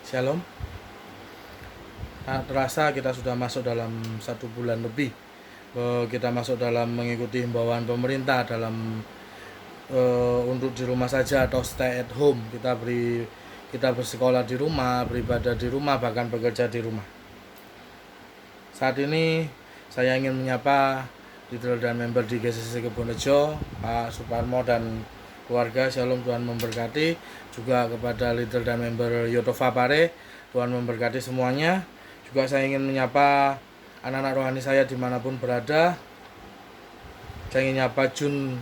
Shalom. Terasa kita sudah masuk dalam 1 bulan lebih. Kita masuk dalam mengikuti himbauan pemerintah dalam untuk di rumah saja atau stay at home. Kita bersekolah di rumah, beribadah di rumah, bahkan bekerja di rumah. Saat ini saya ingin menyapa leader dan member di GCC Kebonejo, Pak Suparmo dan keluarga. Shalom, Tuhan memberkati. Juga kepada leader dan member Yotova Pare, Tuhan memberkati semuanya. Juga saya ingin menyapa anak-anak rohani saya dimanapun berada. Saya ingin menyapa Jun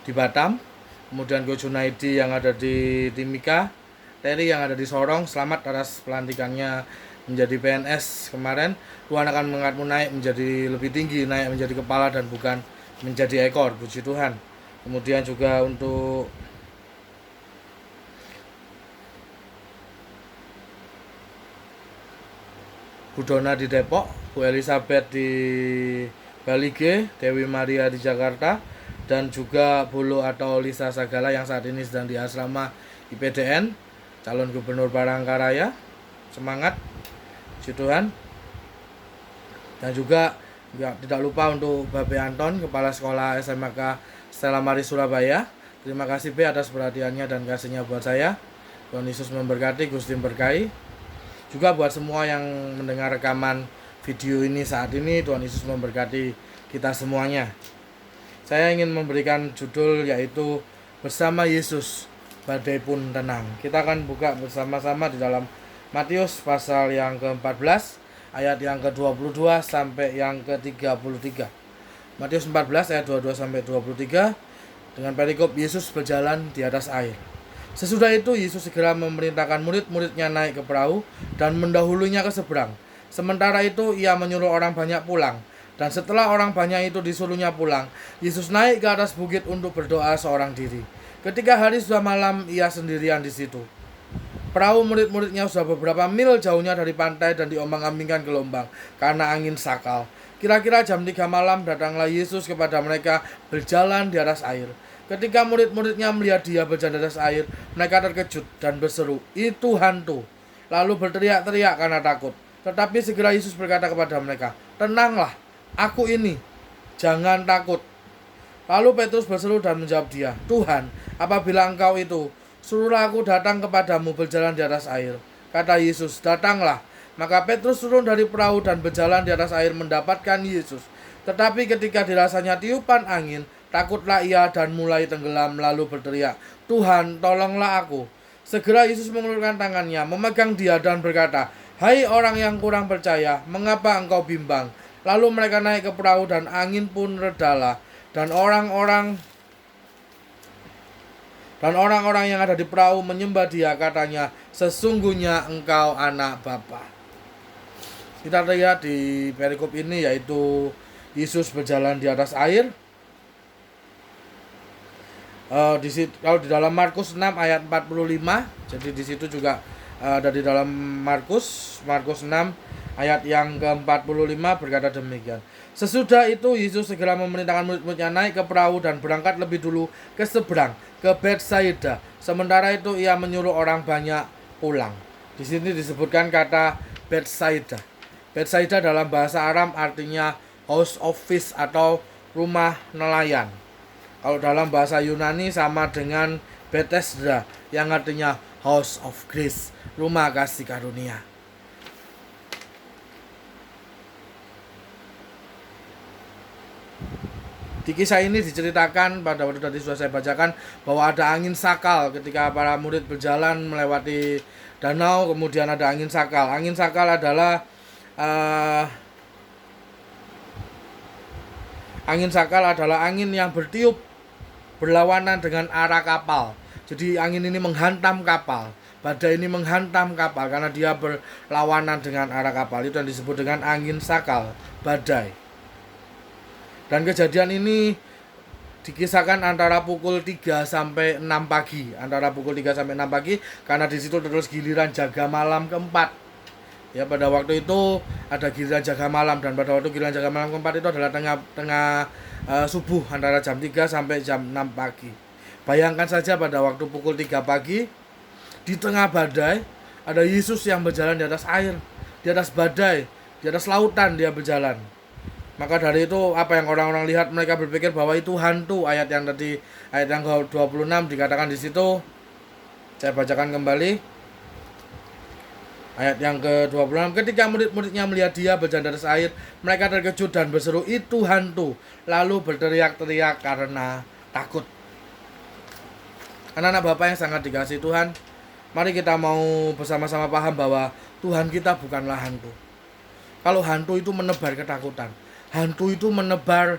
di Batam, kemudian Go Junaidi yang ada di Timika, Terry yang ada di Sorong. Selamat atas pelantikannya menjadi PNS kemarin. Tuhan akan mengangkatmu naik menjadi lebih tinggi, naik menjadi kepala dan bukan menjadi ekor. Puji Tuhan. Kemudian juga untuk Bu Dona di Depok, Bu Elizabeth di Balige, Dewi Maria di Jakarta, dan juga Bolo atau Lisa Sagala yang saat ini sedang di asrama IPDN, calon gubernur Palangkaraya. Semangat, puji Tuhan. Dan juga tidak lupa untuk Babe Anton, Kepala Sekolah SMK Stella Maris Surabaya. Terima kasih B atas perhatiannya dan kasihnya buat saya. Tuhan Yesus memberkati, Gusti berkahi. Juga buat semua yang mendengar rekaman video ini saat ini, Tuhan Yesus memberkati kita semuanya. Saya ingin memberikan judul yaitu Bersama Yesus Badai Pun Tenang. Kita akan buka bersama-sama di dalam Matius pasal yang ke-14 ayat yang ke-22 sampai yang ke-33. Matius 14 ayat 22 sampai 23 dengan perikop Yesus berjalan di atas air. Sesudah itu Yesus segera memerintahkan murid-muridnya naik ke perahu dan mendahulunya ke seberang. Sementara itu ia menyuruh orang banyak pulang. Dan setelah orang banyak itu disuruhnya pulang, Yesus naik ke atas bukit untuk berdoa seorang diri. Ketika hari sudah malam, ia sendirian di situ. Perahu murid-muridnya sudah beberapa mil jauhnya dari pantai dan diombang-ambingkan gelombang karena angin sakal. Kira-kira jam 3 malam datanglah Yesus kepada mereka berjalan di atas air. Ketika murid-muridnya melihat dia berjalan di atas air, mereka terkejut dan berseru, "Itu hantu!" Lalu berteriak-teriak karena takut. Tetapi segera Yesus berkata kepada mereka, "Tenanglah, aku ini, jangan takut." Lalu Petrus berseru dan menjawab dia, "Tuhan, apabila engkau itu, suruhlah aku datang kepadamu berjalan di atas air." Kata Yesus, "Datanglah." Maka Petrus turun dari perahu dan berjalan di atas air mendapatkan Yesus. Tetapi ketika dirasanya tiupan angin, takutlah ia dan mulai tenggelam lalu berteriak, "Tuhan, tolonglah aku." Segera Yesus mengulurkan tangannya, memegang dia dan berkata, "Hai orang yang kurang percaya, mengapa engkau bimbang?" Lalu mereka naik ke perahu dan angin pun redalah. Dan orang-orang yang ada di perahu menyembah dia, katanya, "Sesungguhnya engkau anak Bapa." Kita lihat di perikop ini yaitu Yesus berjalan di atas air. Kalau di dalam Markus 6 ayat 45, jadi di situ juga ada di dalam Markus 6 ayat yang ke-45 berkata demikian. Sesudah itu Yesus segera memerintahkan murid-muridnya naik ke perahu dan berangkat lebih dulu ke seberang, ke Betsaida. Sementara itu ia menyuruh orang banyak pulang. Di sini disebutkan kata Betsaida. Betsaida dalam bahasa Aram artinya house of fish atau rumah nelayan. Kalau dalam bahasa Yunani sama dengan Bethesda yang artinya house of grace, rumah kasih karunia. Di kisah ini diceritakan pada waktu tadi sudah saya bacakan bahwa ada angin sakal ketika para murid berjalan melewati danau, kemudian ada angin sakal. Angin sakal adalah angin yang bertiup berlawanan dengan arah kapal. Jadi angin ini menghantam kapal. Badai ini menghantam kapal karena dia berlawanan dengan arah kapal. Itu yang disebut dengan angin sakal, badai. Dan kejadian ini dikisahkan antara pukul 3 sampai 6 pagi. Antara pukul 3 sampai 6 pagi karena di situ terus giliran jaga malam keempat. Ya, pada waktu itu ada giliran jaga malam, dan pada waktu giliran jaga malam keempat itu adalah tengah subuh antara jam 3 sampai jam 6 pagi. Bayangkan saja pada waktu pukul 3 pagi di tengah badai Ada Yesus yang berjalan di atas air, di atas badai, di atas lautan dia berjalan. Maka dari itu apa yang orang-orang lihat, mereka berpikir bahwa itu hantu. Ayat yang 26 dikatakan di situ. Saya bacakan kembali. Ayat yang ke-26, ketika murid-muridnya melihat dia berjalan di atas air, mereka terkejut dan berseru, itu hantu. Lalu berteriak-teriak karena takut. Anak-anak Bapak yang sangat dikasihi Tuhan, mari kita mau bersama-sama paham bahwa Tuhan kita bukanlah hantu. Kalau hantu itu menebar ketakutan, hantu itu menebar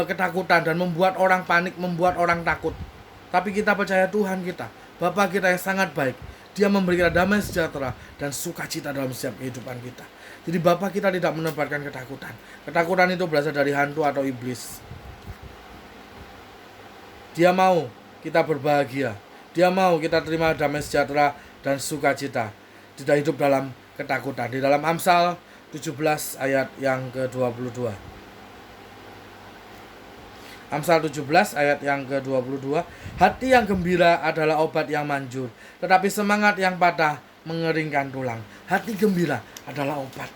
ketakutan dan membuat orang panik, membuat orang takut. Tapi kita percaya Tuhan kita, Bapa kita yang sangat baik. Dia memberi kita damai sejahtera dan sukacita dalam setiap kehidupan kita. Jadi Bapa kita tidak menebarkan ketakutan. Ketakutan itu berasal dari hantu atau iblis. Dia mau kita berbahagia. Dia mau kita terima damai sejahtera dan sukacita. Tidak hidup dalam ketakutan. Di dalam Amsal 17 ayat yang ke-22. Amsal 17 ayat yang ke-22. Hati yang gembira adalah obat yang manjur, tetapi semangat yang patah mengeringkan tulang. Hati gembira adalah obat.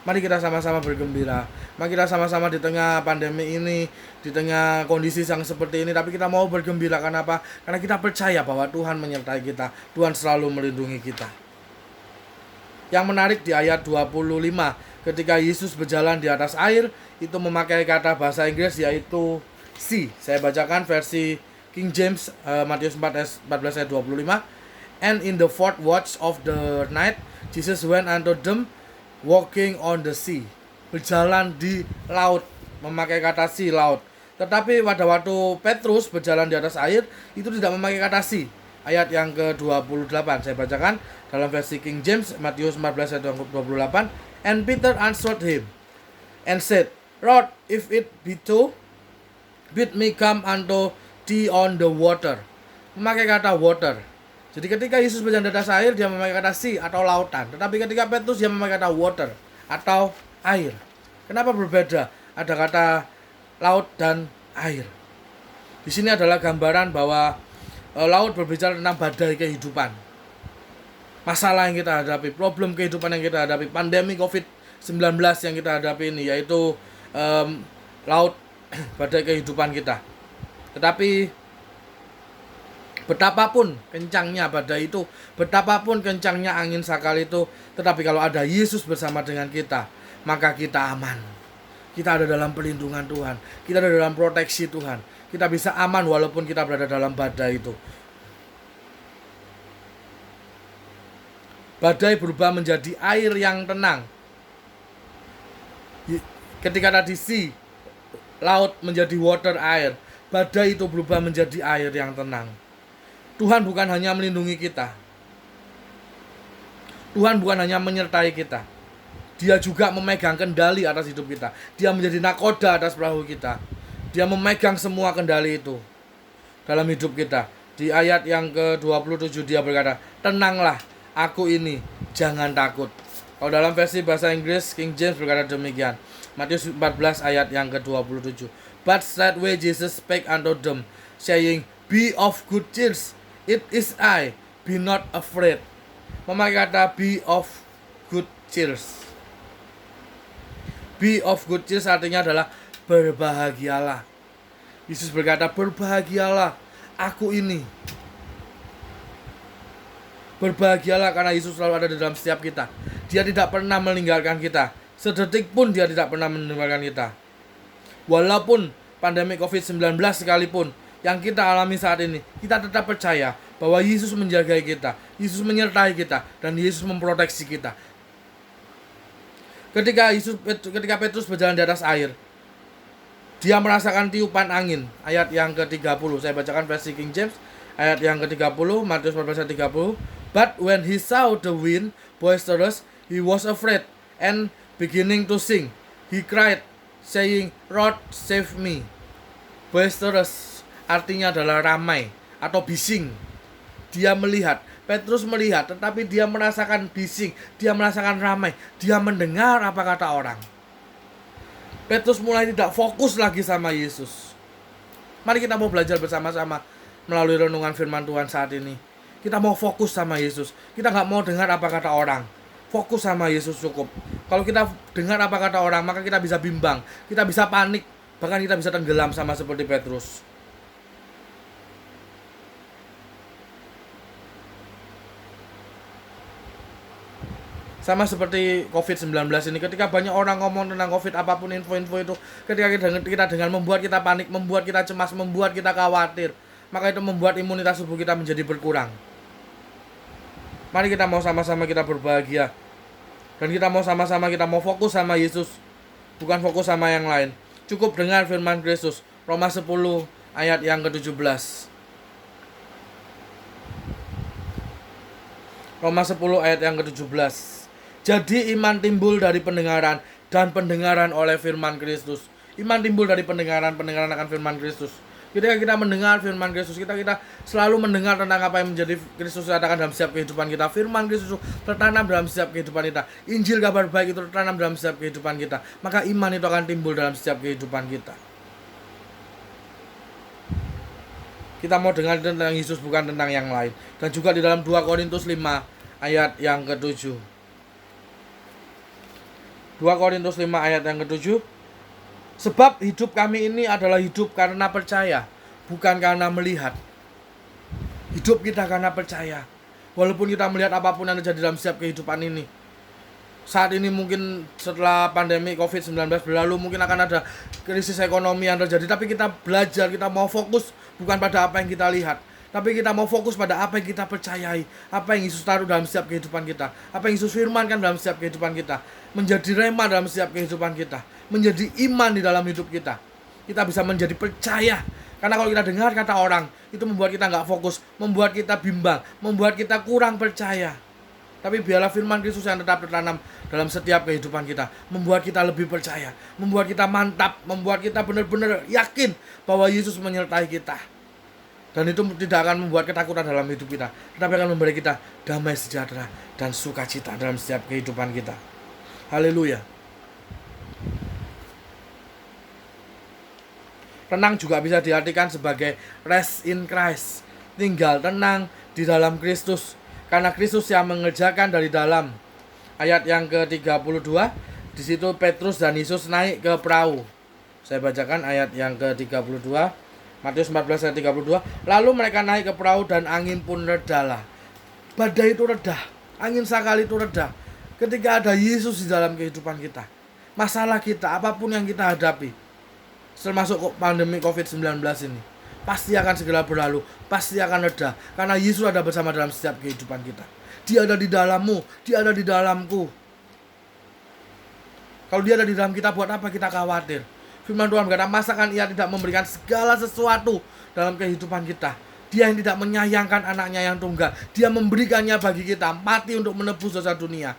Mari kita sama-sama bergembira. Mari kita sama-sama di tengah pandemi ini, di tengah kondisi yang seperti ini, tapi kita mau bergembira. Kenapa? Karena kita percaya bahwa Tuhan menyertai kita. Tuhan selalu melindungi kita. Yang menarik di ayat 25, ketika Yesus berjalan di atas air, itu memakai kata bahasa Inggris yaitu see. Saya bacakan versi King James, Matius 14 ayat 25. And in the fourth watch of the night, Jesus went unto them walking on the sea. Berjalan di laut, memakai kata sea, laut. Tetapi pada waktu Petrus berjalan di atas air, itu tidak memakai kata sea. Ayat yang ke-28, saya bacakan dalam versi King James, Matius 14 ayat 28. And Peter answered him and said, Lord, if it be so, bid me come unto thee on the water. Memakai kata water. Jadi ketika Yesus berjalan di atas air, dia memakai kata sea atau lautan. Tetapi ketika Petrus, dia memakai kata water atau air. Kenapa berbeda? Ada kata laut dan air. Di sini adalah gambaran bahwa laut berbicara tentang badai kehidupan. Masalah yang kita hadapi, problem kehidupan yang kita hadapi, pandemi COVID-19 yang kita hadapi ini, yaitu laut, badai kehidupan kita. Tetapi betapapun kencangnya badai itu, betapapun kencangnya angin sakal itu, tetapi kalau ada Yesus bersama dengan kita, maka kita aman. Kita ada dalam perlindungan Tuhan, kita ada dalam proteksi Tuhan. Kita bisa aman walaupun kita berada dalam badai itu. Badai berubah menjadi air yang tenang. Ketika tadi sea, laut menjadi water, air, badai itu berubah menjadi air yang tenang. Tuhan bukan hanya melindungi kita, Tuhan bukan hanya menyertai kita, Dia juga memegang kendali atas hidup kita. Dia menjadi nakoda atas perahu kita. Dia memegang semua kendali itu dalam hidup kita. Di ayat yang ke-27 dia berkata, tenanglah, aku ini, jangan takut. Kalau dalam versi bahasa Inggris, King James berkata demikian. Matius 14 ayat yang ke-27. But straightway Jesus spake unto them, saying, Be of good cheer, it is I, be not afraid. Memakai kata be of good cheer. Be of good cheer artinya adalah berbahagialah. Yesus berkata, berbahagialah, aku ini. Berbahagialah karena Yesus selalu ada di dalam setiap kita. Dia tidak pernah meninggalkan kita. Sedetik pun dia tidak pernah meninggalkan kita. Walaupun pandemi COVID-19 sekalipun yang kita alami saat ini, kita tetap percaya bahwa Yesus menjaga kita, Yesus menyertai kita, dan Yesus memproteksi kita. Ketika Petrus berjalan di atas air, dia merasakan tiupan angin. Ayat yang ke-30, saya bacakan versi King James. Ayat yang ke-30, Matius 14 ayat 30. But when he saw the wind boisterous, he was afraid, and beginning to sink, he cried, saying, Lord, save me. Boisterous artinya adalah ramai atau bising. Dia melihat, Petrus melihat, tetapi dia merasakan bising, dia merasakan ramai, dia mendengar apa kata orang. Petrus mulai tidak fokus lagi sama Yesus. Mari kita mau belajar bersama-sama melalui renungan firman Tuhan saat ini. Kita mau fokus sama Yesus. Kita nggak mau dengar apa kata orang. Fokus sama Yesus cukup. Kalau kita dengar apa kata orang, maka kita bisa bimbang, kita bisa panik, bahkan kita bisa tenggelam sama seperti Petrus. Sama seperti COVID-19 ini, ketika banyak orang ngomong tentang COVID, apapun info-info itu, ketika kita dengar membuat kita panik, membuat kita cemas, membuat kita khawatir, maka itu membuat imunitas tubuh kita menjadi berkurang. Mari kita mau sama-sama kita berbahagia, dan kita mau sama-sama kita mau fokus sama Yesus, bukan fokus sama yang lain. Cukup dengar firman Kristus, Roma 10 ayat yang ke-17. Roma 10 ayat yang ke-17. Jadi iman timbul dari pendengaran, dan pendengaran oleh firman Kristus. Iman timbul dari pendengaran akan firman Kristus. Ketika kita mendengar firman Kristus, kita selalu mendengar tentang apa yang menjadi Kristus katakan dalam setiap kehidupan kita. Firman Kristus tertanam dalam setiap kehidupan kita. Injil kabar baik itu tertanam dalam setiap kehidupan kita. Maka iman itu akan timbul dalam setiap kehidupan kita. Kita mau dengar tentang Yesus, bukan tentang yang lain. Dan juga di dalam 2 Korintus 5 ayat yang ke-7. 2 Korintus 5 ayat yang ke-7. Sebab hidup kami ini adalah hidup karena percaya, bukan karena melihat. Hidup kita karena percaya. Walaupun kita melihat apapun yang terjadi dalam setiap kehidupan ini. Saat ini mungkin setelah pandemi COVID-19 berlalu, mungkin akan ada krisis ekonomi yang terjadi. Tapi kita belajar, kita mau fokus bukan pada apa yang kita lihat, tapi kita mau fokus pada apa yang kita percayai, apa yang Yesus taruh dalam setiap kehidupan kita, apa yang Yesus firmankan dalam setiap kehidupan kita, menjadi rema dalam setiap kehidupan kita, menjadi iman di dalam hidup kita. Kita bisa menjadi percaya, karena kalau kita dengar kata orang, itu membuat kita nggak fokus, membuat kita bimbang, membuat kita kurang percaya. Tapi biarlah firman Kristus yang tetap tertanam dalam setiap kehidupan kita, membuat kita lebih percaya, membuat kita mantap, membuat kita benar-benar yakin bahwa Yesus menyertai kita. Dan itu tidak akan membuat ketakutan dalam hidup kita, tetapi akan memberi kita damai sejahtera dan sukacita dalam setiap kehidupan kita. Haleluya. Tenang juga bisa diartikan sebagai rest in Christ, tinggal tenang di dalam Kristus, karena Kristus yang mengerjakan dari dalam. Ayat yang ke-32, di situ Petrus dan Yesus naik ke perahu. Saya bacakan ayat yang ke-32, Matius 14 ayat 32. Lalu mereka naik ke perahu dan angin pun redalah. Badai itu reda, angin sakali itu reda ketika ada Yesus di dalam kehidupan kita. Masalah kita, apapun yang kita hadapi, termasuk pandemi COVID-19 ini, pasti akan segera berlalu, pasti akan reda, karena Yesus ada bersama dalam setiap kehidupan kita. Dia ada di dalammu, dia ada di dalamku. Kalau dia ada di dalam kita, buat apa kita khawatir? Firman Tuhan berkata, masakan ia tidak memberikan segala sesuatu dalam kehidupan kita. Dia yang tidak menyayangkan anaknya yang tunggal, dia memberikannya bagi kita, mati untuk menebus dosa dunia.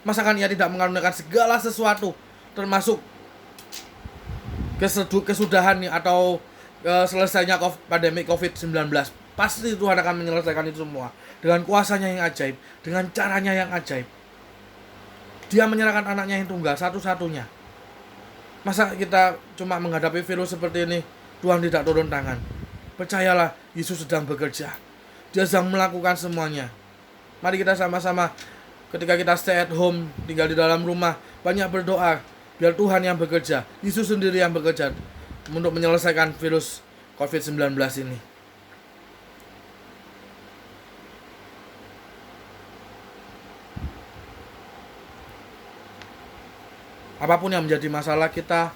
Masakan ia tidak mengaruniakan segala sesuatu, termasuk kesudahan atau selesainya pandemi COVID-19. Pasti Tuhan akan menyelesaikan itu semua dengan kuasanya yang ajaib, dengan caranya yang ajaib. Dia menyerahkan anaknya yang tunggal satu-satunya. Masa kita cuma menghadapi virus seperti ini, Tuhan tidak turun tangan? Percayalah, Yesus sedang bekerja. Dia sedang melakukan semuanya. Mari kita sama-sama, ketika kita stay at home, tinggal di dalam rumah, banyak berdoa, biar Tuhan yang bekerja, Yesus sendiri yang bekerja untuk menyelesaikan virus COVID-19 ini. Apapun yang menjadi masalah kita,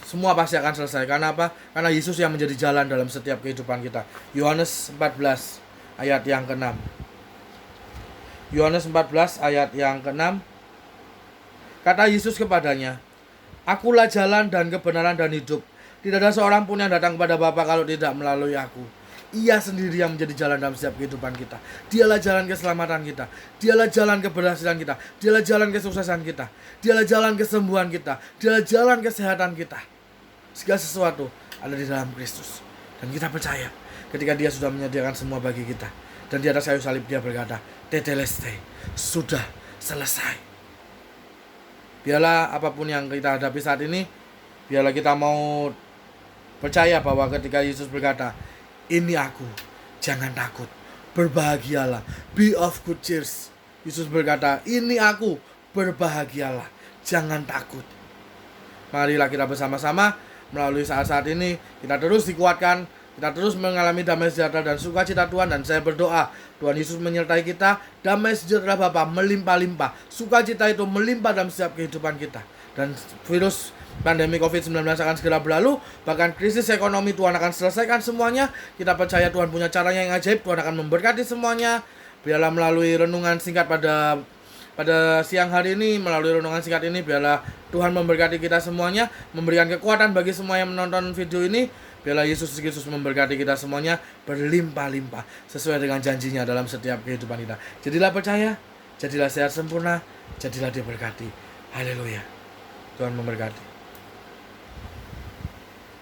semua pasti akan selesai. Karena apa? Karena Yesus yang menjadi jalan dalam setiap kehidupan kita. Yohanes 14 ayat yang ke-6. Yohanes 14 ayat yang ke-6. Kata Yesus kepadanya, Akulah jalan dan kebenaran dan hidup. Tidak ada seorang pun yang datang kepada Bapa kalau tidak melalui aku. Ia sendiri yang menjadi jalan dalam setiap kehidupan kita. Dialah jalan keselamatan kita. Dialah jalan keberhasilan kita. Dialah jalan kesuksesan kita. Dialah jalan kesembuhan kita. Dialah jalan kesehatan kita. Segala sesuatu ada di dalam Kristus. Dan kita percaya ketika dia sudah menyediakan semua bagi kita. Dan di atas kayu salib dia berkata, Tetelestai, sudah selesai. Biarlah apapun yang kita hadapi saat ini, biarlah kita mau percaya bahwa ketika Yesus berkata, ini aku, jangan takut. berbahagialah, be of good cheer. Yesus berkata, ini aku, berbahagialah, jangan takut. Marilah kita bersama-sama melalui saat-saat ini, kita terus dikuatkan, kita terus mengalami damai sejahtera dan sukacita Tuhan. Dan saya berdoa Tuhan Yesus menyertai kita, damai sejahtera Bapa melimpah-limpah, sukacita itu melimpah dalam setiap kehidupan kita. Dan virus pandemi COVID-19 akan segera berlalu, bahkan krisis ekonomi Tuhan akan selesaikan semuanya. Kita percaya Tuhan punya caranya yang ajaib, Tuhan akan memberkati semuanya. Biarlah melalui renungan singkat pada siang hari ini, melalui renungan singkat ini, biarlah Tuhan memberkati kita semuanya, memberikan kekuatan bagi semua yang menonton video ini. Biarlah Yesus Kristus memberkati kita semuanya berlimpah-limpah sesuai dengan janjinya dalam setiap kehidupan kita. Jadilah percaya, jadilah sehat sempurna, jadilah diberkati. Haleluya. Tuhan memberkati.